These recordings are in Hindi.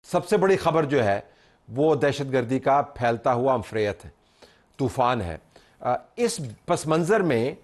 सबसे बड़ी खबर जो है वो दहशतगर्दी का फैलता हुआ अमफरेयत है, तूफ़ान है। इस पस मंज़र में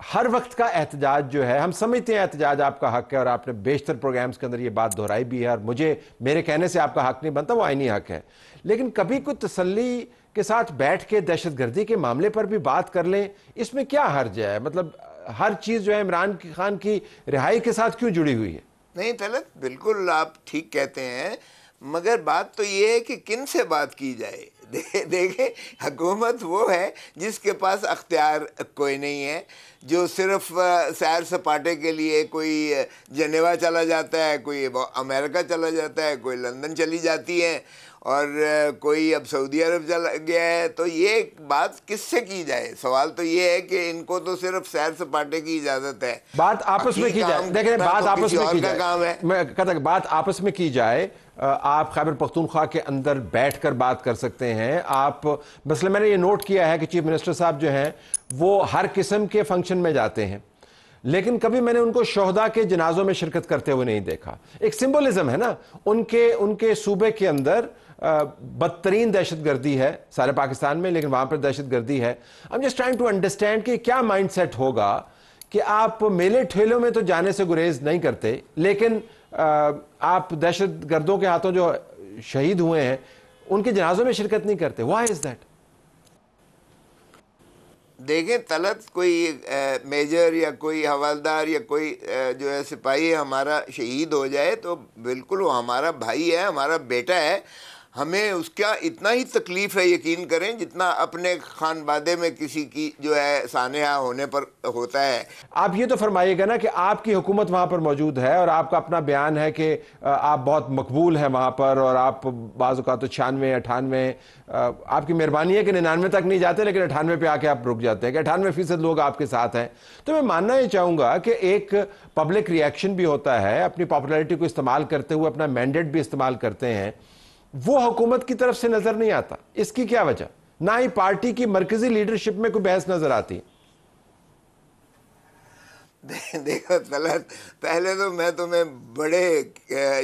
हर वक्त का एहतजाज जो है, हम समझते हैं एहतजाज आपका हक है और आपने बेशतर प्रोग्राम्स के अंदर ये बात दोहराई भी है, और मुझे मेरे कहने से आपका हक नहीं बनता, वो आईनी हक है। लेकिन कभी कोई तसल्ली के साथ बैठ के दहशतगर्दी के मामले पर भी बात कर लें, इसमें क्या हर्ज है? मतलब हर चीज़ जो है इमरान खान की रिहाई के साथ क्यों जुड़ी हुई है? नहीं तलत, बिल्कुल आप ठीक कहते हैं, मगर बात तो ये है कि किन से बात की जाए। देखें, हुकूमत वो है जिसके पास अख्तियार कोई नहीं है, जो सिर्फ सैर सपाटे के लिए कोई जनेवा चला जाता है, कोई अमेरिका चला जाता है, कोई लंदन चली जाती है, और कोई अब सऊदी अरब चला गया है। तो ये बात किससे की जाए? सवाल तो ये है कि इनको तो सिर्फ सैर सपाटे की इजाज़त है। बात आपस में की जाए, देखें बात आपस में की जाए, काम है, मैं कहता बात आपस में की जाए। आप खैबर पख्तूनख्वा के अंदर बैठकर बात कर सकते हैं। आप मसलन मैंने ये नोट किया है कि चीफ मिनिस्टर साहब जो हैं वो हर किस्म के फंक्शन में जाते हैं, लेकिन कभी मैंने उनको शोहदा के जनाजों में शिरकत करते हुए नहीं देखा। एक सिंबलिज्म है ना, उनके सूबे के अंदर बदतरीन दहशतगर्दी है सारे पाकिस्तान में, लेकिन वहां पर दहशतगर्दी है। I am just trying to understand कि क्या माइंडसेट होगा कि आप मेले ठेलों में तो जाने से गुरेज नहीं करते, लेकिन आप दहशतगर्दों के हाथों जो शहीद हुए हैं उनके जनाजों में शिरकत नहीं करते। Why is that? देखें तलत, कोई मेजर या कोई हवलदार या कोई जो है सिपाही हमारा शहीद हो जाए तो बिल्कुल वो हमारा भाई है, हमारा बेटा है, हमें उसका इतना ही तकलीफ़ है, यकीन करें, जितना अपने खानबादे में किसी की जो है सानेहा होने पर होता है। आप ये तो फरमाइएगा ना कि आपकी हुकूमत वहाँ पर मौजूद है और आपका अपना बयान है कि आप बहुत मकबूल हैं वहाँ पर, और आप बाज़ औक़ात तो 96, 98, आपकी मेहरबानी है कि 99 तक नहीं जाते, लेकिन 98 पे आके आप रुक जाते हैं कि 98% लोग आपके साथ हैं। तो मैं मानना ये चाहूँगा कि एक पब्लिक रिएक्शन भी होता है, अपनी पॉपुलैरिटी को इस्तेमाल करते हुए अपना मैंडेट भी इस्तेमाल करते हैं, वो हुकूमत की तरफ से नजर नहीं आता। इसकी क्या वजह? ना ही पार्टी की मरकजी लीडरशिप में कोई बहस नजर आती। देखो तलत, पहले तो मैं तुम्हें बड़े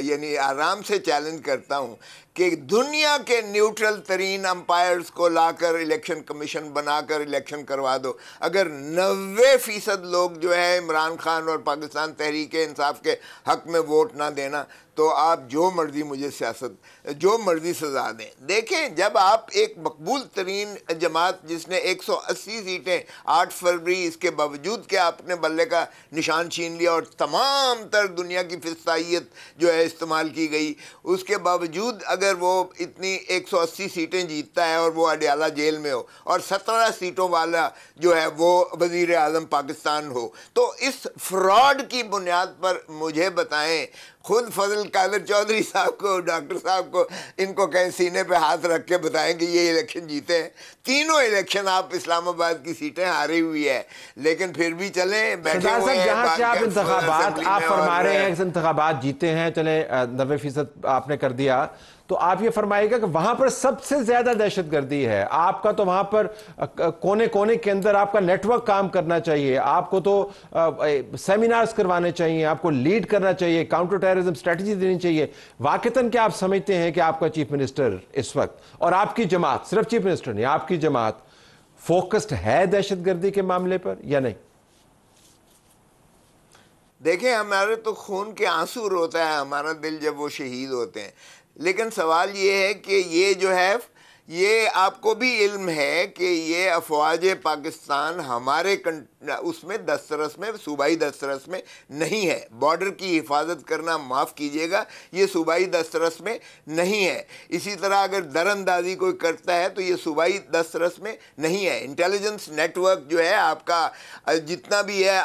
यानी आराम से चैलेंज करता हूँ कि दुनिया के न्यूट्रल तरीन अंपायर्स को लाकर इलेक्शन कमीशन बनाकर इलेक्शन करवा दो। अगर 90% लोग जो है इमरान खान और पाकिस्तान तहरीक इंसाफ के हक में वोट ना देना, तो आप जो मर्जी मुझे सियासत जो मर्जी सजा दें। देखें, जब आप एक मकबूल तरीन जमात जिसने 180 सीटें 8 फरवरी, इसके बावजूद कि आपने बल्ले का निशान छीन लिया और तमाम तर दुनिया की फिस्ताइत जो है इस्तेमाल की गई, उसके बावजूद अगर वो इतनी 180 सीटें जीतता है और वो अडयाला जेल में हो और 17 सीटों वाला जो है वो वज़ीर आज़म पाकिस्तान हो, तो इस फ्रॉड की बुनियाद पर मुझे बताएं, खुद फजल कादिर चौधरी साहब को, डॉक्टर साहब को, इनको कहीं सीने पे हाथ रख के बताएं कि ये इलेक्शन जीते हैं। तीनों इलेक्शन आप इस्लामाबाद की सीटें हारी हुई है, लेकिन फिर भी चले बैठे हुए हैं। जहां से आप इंतखाबात आप फरमा रहे हैं, इंतखाबात जीते हैं, चले 90% आपने कर दिया, तो आप ये फरमाइएगा कि वहां पर सबसे ज्यादा दहशतगर्दी है। आपका तो वहां पर कोने कोने के अंदर आपका नेटवर्क काम करना चाहिए, आपको तो सेमिनार्स करवाने चाहिए, आपको लीड करना चाहिए, काउंटर टेररिज्म स्ट्रेटजी देनी चाहिए। वाकईतन क्या आप समझते हैं कि आपका चीफ मिनिस्टर इस वक्त और आपकी जमात, सिर्फ चीफ मिनिस्टर नहीं, आपकी जमात फोकस्ड है दहशतगर्दी के मामले पर या नहीं? देखें, हमारे तो खून के आंसू रोता है हमारा दिल जब वो शहीद होते हैं, लेकिन सवाल ये है कि ये जो है, ये आपको भी इल्म है कि ये अफवाज पाकिस्तान हमारे उसमें दस्तरस में, सूबाई दस्तरस में नहीं है। बॉर्डर की हिफाजत करना माफ़ कीजिएगा, ये सूबाई दस्तरस में नहीं है। इसी तरह अगर दरअंदाजी कोई करता है तो ये सूबाई दस्तरस में नहीं है। इंटेलिजेंस नेटवर्क जो है आपका जितना भी है,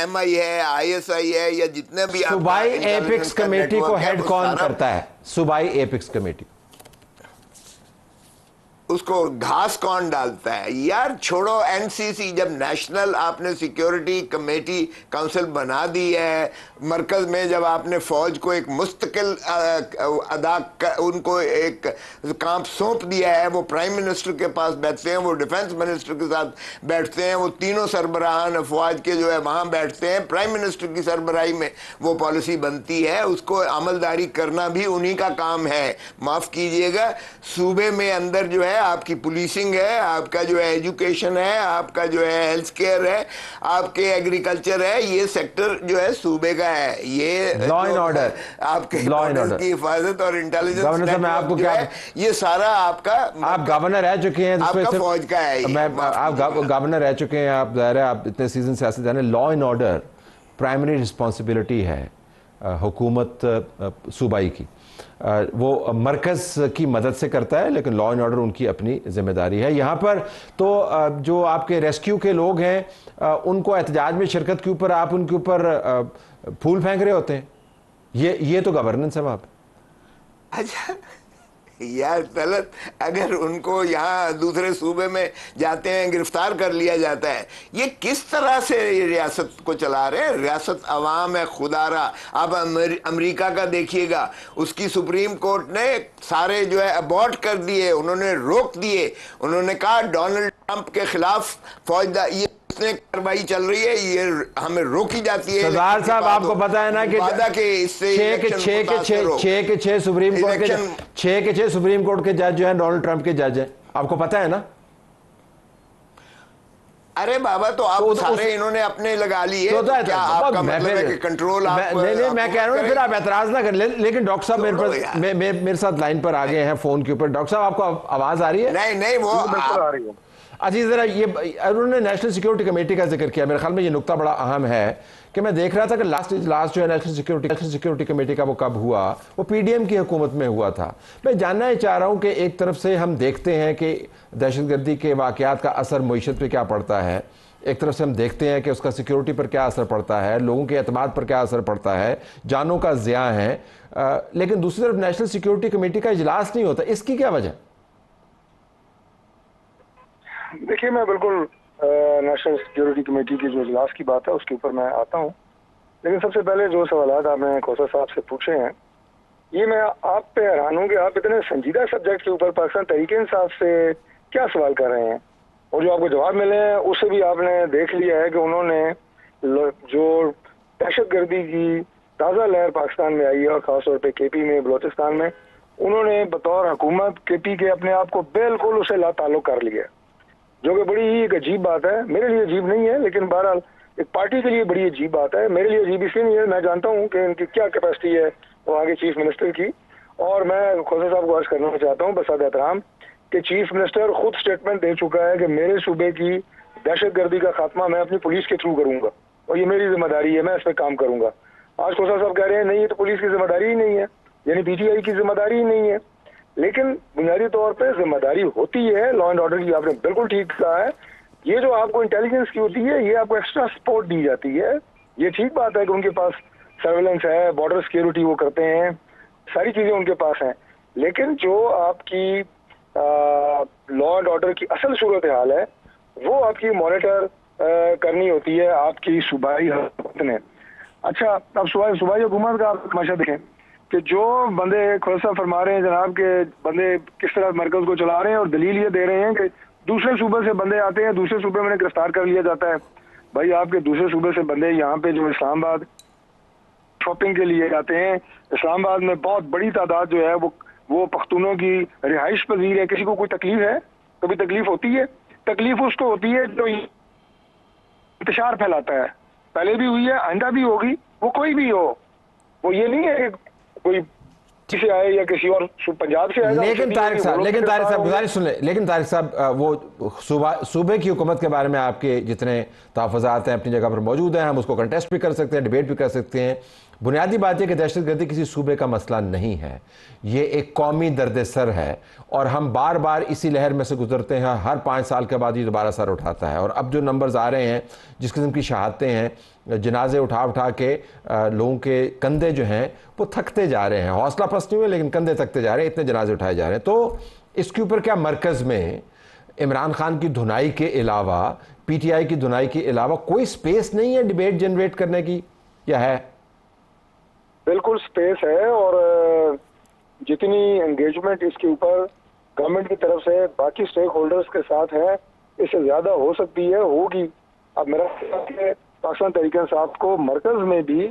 MI है, ISI है, या जितने भी सूबाई एपिक्स कमेटी को हेड कौन करता है? सूबाई एपिक्स कमेटी उसको घास कौन डालता है यार? छोड़ो एनसीसी, जब नेशनल आपने सिक्योरिटी कमेटी काउंसिल बना दी है मरकज में, जब आपने फौज को एक मुस्तकिल उनको एक काम सौंप दिया है, वो प्राइम मिनिस्टर के पास बैठते हैं, वो डिफेंस मिनिस्टर के साथ बैठते हैं, वो तीनों सरबराहान अफवाज के जो है वहां बैठते हैं, प्राइम मिनिस्टर की सरबराही में वो पॉलिसी बनती है, उसको अमलदारी करना भी उन्हीं का काम है। माफ कीजिएगा, सूबे में अंदर जो है आपकी पुलिसिंग है, आपका जो है एजुकेशन है, आपका जो है हेल्थ केयर है, आपके एग्रीकल्चर है, ये सेक्टर जो है सूबे का है। ये लॉ एंड ऑर्डर, आपके बॉर्डर की हिफाजत और इंटेलिजेंस आपको क्या, ये सारा आपका, आप गवर्नर रह चुके हैं, आपका फौज का है। आप गवर्नर रह चुके हैं, आप ज़ाहिर है आप इतने सीजन सियासतदान हैं। Law and order primary responsibility है हुकूमत सूबाई की, वो मरकज़ की मदद से करता है, लेकिन लॉ एंड ऑर्डर उनकी अपनी जिम्मेदारी है। यहाँ पर तो जो आपके रेस्क्यू के लोग हैं उनको एहतजाज में शिरकत के ऊपर आप उनके ऊपर फूल फेंक रहे होते हैं, ये तो गवर्नेंस है वहाँ पर। अच्छा यार तलत, अगर उनको यहाँ दूसरे सूबे में जाते हैं गिरफ्तार कर लिया जाता है, ये किस तरह से ये रियासत को चला रहे हैं? रियासत अवाम है खुदारा। अब अमेरिका का देखिएगा, उसकी सुप्रीम कोर्ट ने सारे जो है अबॉर्ट कर दिए, उन्होंने रोक दिए, उन्होंने कहा डोनाल्ड ट्रंप के खिलाफ फौजदारी ये कार्रवाई चल रही है, ये हमें रोकी जाती है। सरदार साहब आपको पता है ना कि छह के छह सुप्रीम कोर्ट के जज जो है डोनाल्ड ट्रंप के जज हैं, आपको पता है ना? अरे बाबा, तो आप तो सारे इन्होंने अपने लगा लिए, तो क्या आपका मतलब है कि कंट्रोल नहीं, मैं कह रहा हूँ फिर आप एतराज ना कर ले। लेकिन डॉक्टर साहब मेरे साथ लाइन पर आ गए हैं फोन के ऊपर। डॉक्टर साहब आपको आवाज आ रही है? नहीं वो आ रही है। अच्छा, जरा ये उन्होंने नेशनल सिक्योरिटी कमेटी का जिक्र किया, मेरे ख्याल में ये नुकता बड़ा अहम है कि मैं देख रहा था कि लास्ट जो है नेशनल सिक्योरिटी कमेटी का वो कब हुआ, वो पीडीएम की हुकूमत में हुआ था। मैं जानना ही चाह रहा हूँ कि एक तरफ से हम देखते हैं कि दहशतगर्दी के वाक़यात का असर मईशत पर क्या पड़ता है, एक तरफ से हम देखते हैं कि उसका सिक्योरिटी पर क्या असर पड़ता है, लोगों के एतमाद पर क्या असर पड़ता है, जानों का ज़िया है, लेकिन दूसरी तरफ नेशनल सिक्योरिटी कमेटी का इजलास नहीं होता। इसकी क्या वजह? देखिए, मैं बिल्कुल नेशनल सिक्योरिटी कमेटी की जो इजलास की बात है उसके ऊपर मैं आता हूँ, लेकिन सबसे पहले जो सवाल आपने खोसा साहब से पूछे हैं, ये मैं आप पे हैरान हूँ कि आप इतने संजीदा सब्जेक्ट के ऊपर पाकिस्तान तहरीक-ए-इंसाफ से क्या सवाल कर रहे हैं, और जो आपको जवाब मिले हैं उससे भी आपने देख लिया है कि उन्होंने जो दहशतगर्दी की ताज़ा लहर पाकिस्तान में आई है और ख़ासतौर पर केपी में, बलोचिस्तान में, उन्होंने बतौर हुकूमत केपी के अपने आप को बिल्कुल उसे लाताल्लुक़ कर लिया, जो कि बड़ी ही एक अजीब बात है। मेरे लिए अजीब नहीं है, लेकिन बहरहाल एक पार्टी के लिए बड़ी अजीब बात है। मेरे लिए अजीब इसलिए नहीं है, मैं जानता हूँ कि इनकी क्या कैपेसिटी है वो आगे चीफ मिनिस्टर की, और मैं खोसा साहब को अर्ज करना चाहता हूँ बसात एहतराम कि चीफ मिनिस्टर खुद स्टेटमेंट दे चुका है कि मेरे सूबे की दहशतगर्दी का खात्मा मैं अपनी पुलिस के थ्रू करूंगा और ये मेरी जिम्मेदारी है, मैं इस पर काम करूंगा। आज खोसा साहब कह रहे हैं नहीं, ये तो पुलिस की जिम्मेदारी ही नहीं है, यानी पीटीआई की जिम्मेदारी ही नहीं है। लेकिन बुनियादी तौर पे जिम्मेदारी होती है लॉ एंड ऑर्डर की, आपने बिल्कुल ठीक कहा है। ये जो आपको इंटेलिजेंस की होती है, ये आपको एक्स्ट्रा सपोर्ट दी जाती है। ये ठीक बात है कि उनके पास सर्वेलेंस है, बॉर्डर सिक्योरिटी वो करते हैं, सारी चीजें उनके पास हैं, लेकिन जो आपकी लॉ एंड ऑर्डर की असल सूरत हाल है वो आपकी मॉनिटर करनी होती है आपकी सूबाई हुकूमत ने। अच्छा, अब सूबाई हुकूमत का आप तमाशा देखें कि जो बंदे खुलासा फरमा रहे हैं जनाब के बंदे किस तरह मरकज को चला रहे हैं, और दलील ये दे रहे हैं कि दूसरे सूबे से बंदे आते हैं, दूसरे सूबे में गिरफ्तार कर लिया जाता है। भाई, आपके दूसरे सूबे से बंदे यहाँ पे जो इस्लामाबाद शॉपिंग के लिए आते हैं, इस्लामाबाद में बहुत बड़ी तादाद जो है वो पख्तूनों की रिहाइश पजीर है। किसी को कोई तकलीफ है? कभी तकलीफ होती है? तकलीफ उसको होती है जो इंतशार फैलाता है, पहले भी हुई है, आइंदा भी होगी, वो कोई भी हो। वो ये नहीं है कि कोई किसी आए या किसी और पंजाब से आएगा। लेकिन तारिक साहब गुजारिश सुन ले, लेकिन तारिक साहब वो सूबे की हुकूमत के बारे में आपके जितने तहफ़्फ़ुज़ात हैं अपनी जगह पर मौजूद हैं, हम उसको कंटेस्ट भी कर सकते हैं, डिबेट भी कर सकते हैं। बुनियादी बात यह कि दहशतगर्दी किसी सूबे का मसला नहीं है, ये एक कौमी दर्द सर है, और हम बार बार इसी लहर में से गुजरते हैं। हर 5 साल के बाद ये दोबारा सर उठाता है, और अब जो नंबर्स आ रहे हैं, जिस किस्म की शहादतें हैं, जनाजे उठा उठा के लोगों के कंधे जो हैं वो थकते जा रहे हैं, हौसला पस्त नहीं हुए लेकिन कंधे थकते जा रहे हैं, इतने जनाजे उठाए जा रहे हैं। तो इसके ऊपर क्या मरकज़ में इमरान खान की धुनाई के अलावा, पीटीआई की धुनाई के अलावा कोई स्पेस नहीं है डिबेट जनरेट करने की, या है? बिल्कुल स्पेस है, और जितनी एंगेजमेंट इसके ऊपर गवर्नमेंट की तरफ से बाकी स्टेक होल्डर्स के साथ है, इससे ज्यादा हो सकती है, होगी। अब मेरा पाकिस्तान तहरीक इंसाफ को मरकज में भी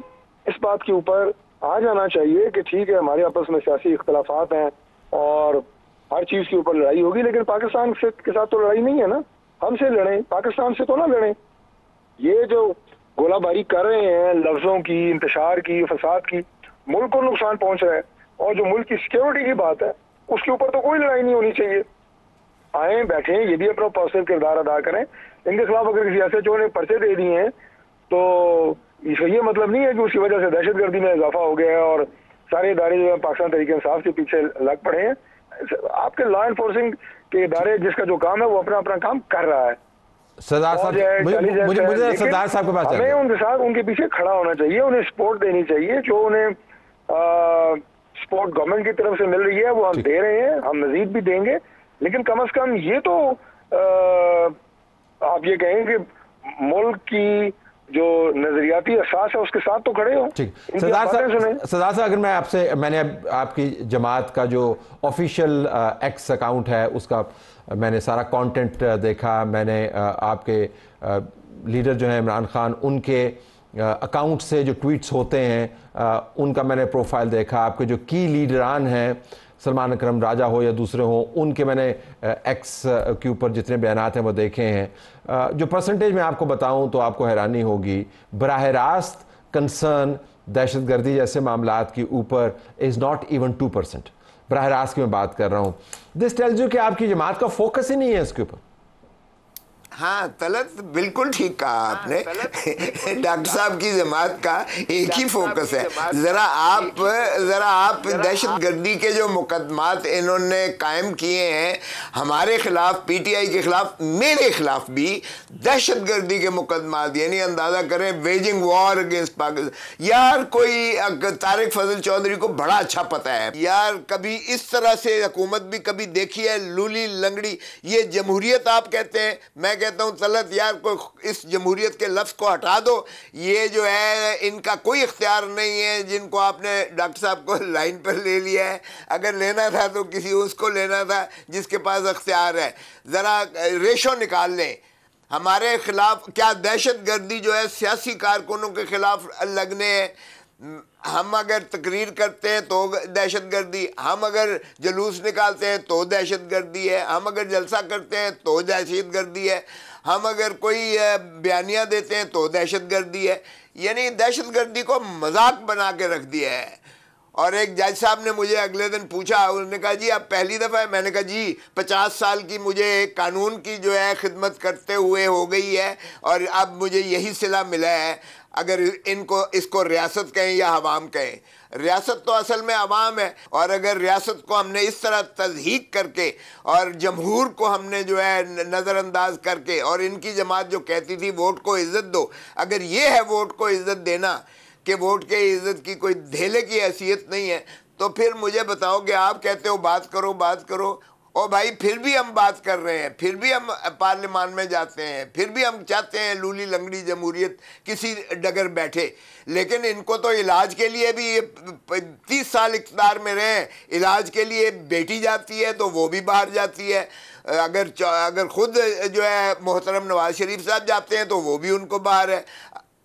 इस बात के ऊपर आ जाना चाहिए कि ठीक है, हमारे आपस में सियासी इख्तलाफात हैं और हर चीज के ऊपर लड़ाई होगी, लेकिन पाकिस्तान के साथ तो लड़ाई नहीं है ना, हमसे लड़ें, पाकिस्तान से तो ना लड़ें। ये जो गोलाबारी कर रहे हैं लफ्जों की, इंतशार की, फसाद की, मुल्क को नुकसान पहुंच रहा है, और जो मुल्क की सिक्योरिटी की बात है उसके ऊपर तो कोई लड़ाई नहीं होनी चाहिए। आए बैठे, ये भी अपना पॉजिटिव किरदार अदा करें। इनके खिलाफ अगर किसी SHO ने पर्चे दे दिए हैं तो ये मतलब नहीं है कि उसकी वजह से दहशतगर्दी में इजाफा हो गया है और सारे इदारे जो है पाकिस्तान तहरीक इंसाफ के पीछे लग पड़े हैं। आपके लॉ एनफोर्सिंग के इदारे जिसका जो काम है वो अपना अपना काम कर रहा है। सरदार साहब, मुझे सरदार साहब के पास हमें उनके साथ, उनके पीछे खड़ा होना चाहिए, उन्हें सपोर्ट देनी चाहिए। जो उन्हें सपोर्ट गवर्नमेंट की तरफ से मिल रही है वो हम दे रहे हैं, हम मजीद भी देंगे, लेकिन कम से कम ये तो आप ये कहें कि मुल्क की जो नजरियाती असास है उसके साथ तो खड़े हो। ठीक, सरदार साहब, अगर मैं आपसे, मैंने आपकी जमात का जो ऑफिशियल एक्स अकाउंट है उसका मैंने सारा कंटेंट देखा, मैंने आपके लीडर जो है इमरान खान, उनके अकाउंट से जो ट्वीट्स होते हैं उनका मैंने प्रोफाइल देखा, आपके जो की लीडरान हैं सलमान अकरम राजा हो या दूसरे हो, उनके मैंने एक्स के ऊपर जितने बयानात हैं वो देखे हैं। जो परसेंटेज मैं आपको बताऊं तो आपको हैरानी होगी, बराह रास्त कंसर्न दहशतगर्दी जैसे मामलात के ऊपर इज़ नॉट इवन 2%। बराह रास्त की मैं बात कर रहा हूँ। दिस टेल्स यू कि आपकी जमात का फोकस ही नहीं है इसके ऊपर। हाँ तलत, बिल्कुल ठीक कहा आपने। डॉक्टर साहब की जमात का एक ही फोकस है। जरा आप दहशतगर्दी के जो मुकदमात इन्होंने कायम किए हैं हमारे खिलाफ, पीटीआई के खिलाफ, मेरे खिलाफ भी दहशतगर्दी के मुकदमात, यानी अंदाजा करें वेजिंग वॉर अगेंस्ट पाकिस्तान। यार कोई तारिक फजल चौधरी को बड़ा अच्छा पता है यार, कभी इस तरह से हुकूमत भी कभी देखी है, लूली लंगड़ी। ये जमहूरियत आप कहते हैं, मैं कहता हूं तलत यार को इस जमहूरियत के लफ्ज को हटा दो। ये जो है इनका कोई इख्तियार नहीं है, जिनको आपने डॉक्टर साहब को लाइन पर ले लिया है। अगर लेना था तो किसी उसको लेना था जिसके पास इख्तियार है। ज़रा रेशो निकाल लें हमारे खिलाफ। क्या दहशतगर्दी जो है सियासी कारकुनों के खिलाफ लगने है? हम अगर तकरीर करते हैं तो दहशतगर्दी, हम अगर जुलूस निकालते हैं तो दहशतगर्दी है, हम अगर जलसा करते हैं तो दहशतगर्दी है, हम अगर कोई बयानियाँ देते हैं तो दहशतगर्दी है। यानी दहशतगर्दी को मजाक बना के रख दिया है। और एक जज साहब ने मुझे अगले दिन पूछा, उन्होंने कहा जी आप पहली दफ़ा है? मैंने कहा जी 50 साल की मुझे कानून की जो है खिदमत करते हुए हो गई है और अब मुझे यही सिला मिला है। अगर इसको रियासत कहें या अवाम कहें, रियासत तो असल में अवाम है। और अगर रियासत को हमने इस तरह तज़हीक करके और जमहूर को हमने जो है नज़रअंदाज करके, और इनकी जमात जो कहती थी वोट को इज़्ज़त दो, अगर ये है वोट को इज़्ज़त देना कि वोट के इज़्ज़त की कोई धेले की हैसियत नहीं है, तो फिर मुझे बताओ कि आप कहते हो बात करो ओ भाई, फिर भी हम बात कर रहे हैं, फिर भी हम पार्लियामान में जाते हैं, फिर भी हम चाहते हैं लूली लंगड़ी जमहूरियत किसी डगर बैठे। लेकिन इनको तो इलाज के लिए भी 30 साल इक़्तिदार में रहे, इलाज के लिए बेटी जाती है तो वो भी बाहर जाती है। अगर खुद जो है मोहतरम नवाज शरीफ साहब जाते हैं तो वो भी उनको बाहर है।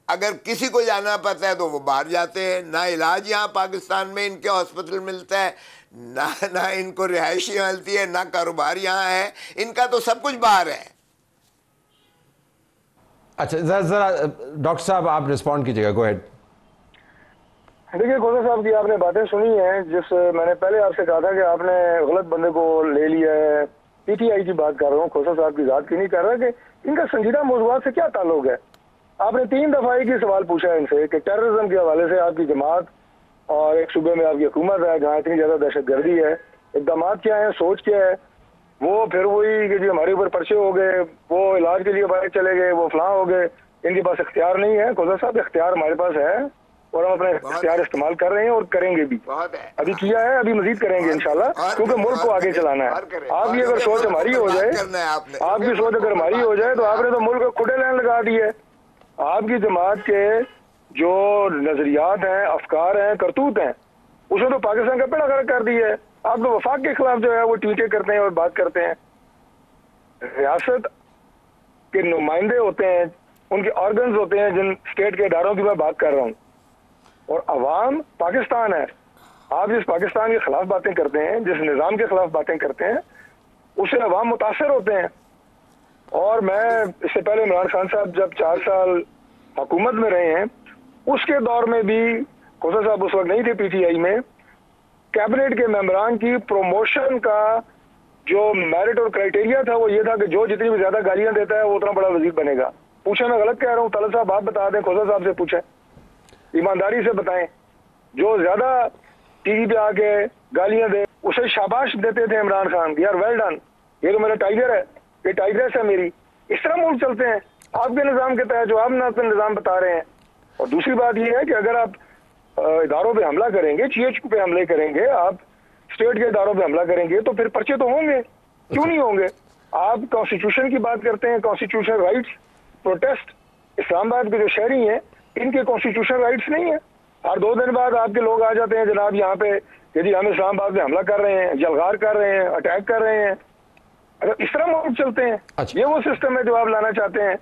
अगर किसी को जाना पड़ता है तो वो बाहर जाते हैं। ना इलाज यहाँ पाकिस्तान में इनके हॉस्पिटल मिलता है, ना इनको रिहाइश मिलती है, ना कारोबार यहाँ है, इनका तो सब कुछ बाहर है। अच्छा जरा डॉक्टर साहब आप रिस्पॉन्ड कीजिएगा, गो अहेड। देखिए खोसा साहब की आपने बातें सुनी हैं, जिस मैंने पहले आपसे कहा था कि आपने गलत बंदे को ले लिया है। पीटीआई की बात कर रहा हूँ, खोसा साहब की जात की नहीं कर रहा कि इनका संजीदा मौजूदात से क्या ताल्लुक है। आपने 3 दफा एक ही सवाल पूछा है इनसे कि टेररिज्म के हवाले से आपकी जमात और एक सूबे में आपकी हुकूमत है जहाँ इतनी ज्यादा दहशतगर्दी है, इक़दाम क्या है, सोच क्या है। वो फिर वही कि जी हमारे ऊपर पर्चे हो गए, वो इलाज के लिए बाहर चले गए, वो फलां हो गए, इनके पास इख्तियार नहीं है। खोसा साहब इख्तियार हमारे पास है, और हम अपने इख्तियार इस्तेमाल कर रहे हैं और करेंगे भी। अभी किया है, अभी मजीद करेंगे इंशाल्लाह, क्योंकि मुल्क को आगे चलाना है। आपकी अगर सोच हमारी हो जाए, आपकी सोच अगर हमारी हो जाए, तो आपने तो मुल्क को खुदे लाइन लगा दी है। आपकी जमात के जो नजरियात हैं, अफकार हैं, करतूत हैं, उसने तो पाकिस्तान का पेड़ा खड़ा कर दिया है। आप तो वफाक के खिलाफ जो है वो ट्वीटें करते हैं और बात करते हैं। रियासत के नुमाइंदे होते हैं, उनके ऑर्गन्स होते हैं, जिन स्टेट के इदारों की मैं बात कर रहा हूँ, और अवाम पाकिस्तान है। आप जिस पाकिस्तान के खिलाफ बातें करते हैं, जिस निज़ाम के खिलाफ बातें करते हैं, उससे अवाम मुतासर होते हैं। और मैं इससे पहले इमरान खान साहब जब 4 साल हुकूमत में रहे हैं, उसके दौर में भी खोसा साहब उस वक्त नहीं थे पीटीआई में, कैबिनेट के मेंबरान की प्रमोशन का जो मेरिट और क्राइटेरिया था वो ये था कि जो जितनी भी ज्यादा गालियां देता है वो उतना बड़ा वजीर बनेगा। पूछे मैं गलत कह रहा हूँ? तलत साहब आप बता दें, खोसा साहब से पूछें, ईमानदारी से बताएं। जो ज्यादा टीवी पे आके गालियां दे उसे शाबाश देते थे इमरान खान, यार वेल डन, ये तो मेरा टाइगर है, ये टाइग्रेस है मेरी। इस तरह मुल्क चलते हैं आपके निज़ाम के तहत, जो आप ना अपने निज़ाम बता रहे हैं। और दूसरी बात यह है कि अगर आप इदारों पे हमला करेंगे, GHQ पे हमले करेंगे, आप स्टेट के इदारों पे हमला करेंगे, तो फिर पर्चे तो होंगे, क्यों नहीं होंगे? आप कॉन्स्टिट्यूशन की बात करते हैं, कॉन्स्टिट्यूशन राइट्स, प्रोटेस्ट। इस्लामाबाद के जो शहरी हैं, इनके कॉन्स्टिट्यूशन राइट्स नहीं है। हर 2 दिन बाद आपके लोग आ जाते हैं, जनाब यहाँ पे यदि हम इस्लामाबाद में हमला कर रहे हैं, जलगार कर रहे हैं, अटैक कर रहे हैं। अगर इस तरह मुल्क चलते हैं, ये वो सिस्टम है जो आप लाना चाहते हैं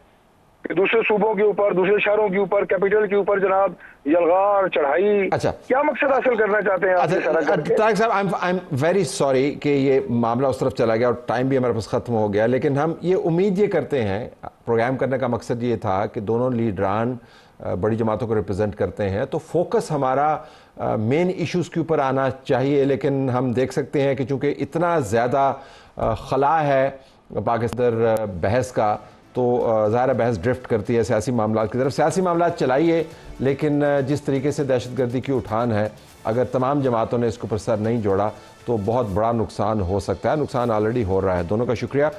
कि दूसरे सूबों के ऊपर, दूसरे शहरों के ऊपर, कैपिटल के ऊपर जनाब यलगार चढ़ाई। अच्छा, क्या मकसद हासिल करना चाहते हैं? तारिक साहब, आई एम वेरी सॉरी कि ये मामला उस तरफ चला गया और टाइम भी हमारे पास ख़त्म हो गया, लेकिन हम ये उम्मीद ये करते हैं, प्रोग्राम करने का मकसद ये था कि दोनों लीडरान बड़ी जमातों को रिप्रेजेंट करते हैं, तो फोकस हमारा मेन इश्यूज़ के ऊपर आना चाहिए। लेकिन हम देख सकते हैं कि चूँकि इतना ज़्यादा खला है पाकिस्तान बहस का, तो ज़ाहिर बहस ड्रिफ्ट करती है सियासी मामलात की तरफ। सियासी मामलात चलाइए, लेकिन जिस तरीके से दहशतगर्दी की उठान है, अगर तमाम जमातों ने इसके ऊपर सर नहीं जोड़ा तो बहुत बड़ा नुकसान हो सकता है। नुकसान ऑलरेडी हो रहा है। दोनों का शुक्रिया।